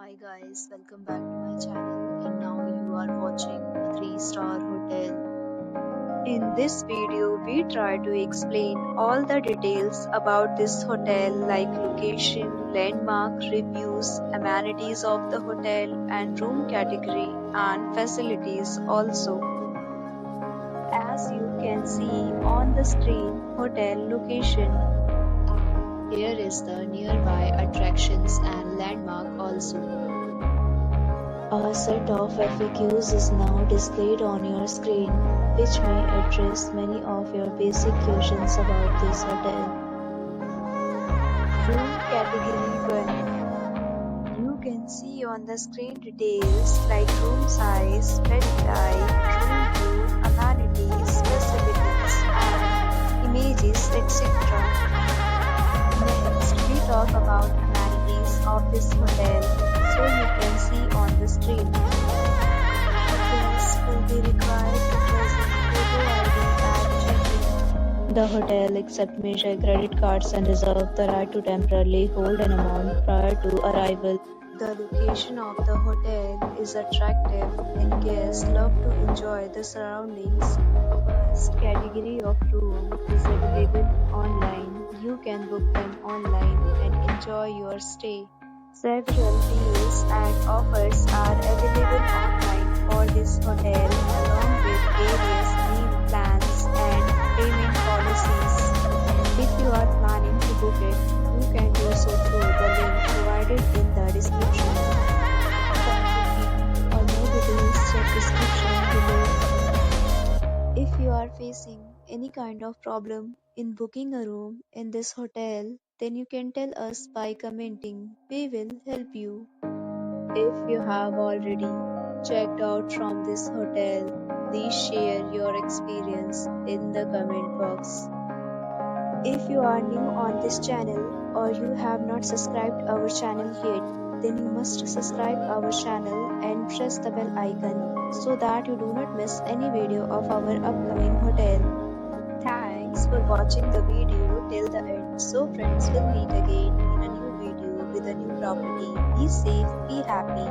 Hi guys, welcome back to my channel and now you are watching a 3-star hotel. In this video, we try to explain all the details about this hotel like location, landmark, reviews, amenities of the hotel and room category and facilities also. As you can see on the screen, hotel location. Here is the nearby attractions and landmark also. A set of FAQs is now displayed on your screen, which may address many of your basic questions about this hotel. Room category 1. You can see on the screen details like room size, bed type, room view, amenities, facilities, and images, etc. Next, we talk about amenities of this hotel, so you can see on the screen. Guests will be required to present photo ID at check-in. The hotel accepts major credit cards and reserves the right to temporarily hold an amount prior to arrival. The location of the hotel is attractive and guests love to enjoy the surroundings. First category of room is available online. You can book them online and enjoy your stay. Several deals and offers are available online for this hotel along with various meal plans and payment policies. If you are planning to book it, you can do so through the link provided in the description. For more details, check description below. If you are facing any kind of problem in booking a room in this hotel, then you can tell us by commenting. We will help you. If you have already checked out from this hotel, please share your experience in the comment box. If you are new on this channel or you have not subscribed our channel yet, then you must subscribe our channel and press the bell icon so that you do not miss any video of our upcoming hotel. Thanks for watching the video till the end. So friends, will meet again in a new video with a new property. Be safe, be happy.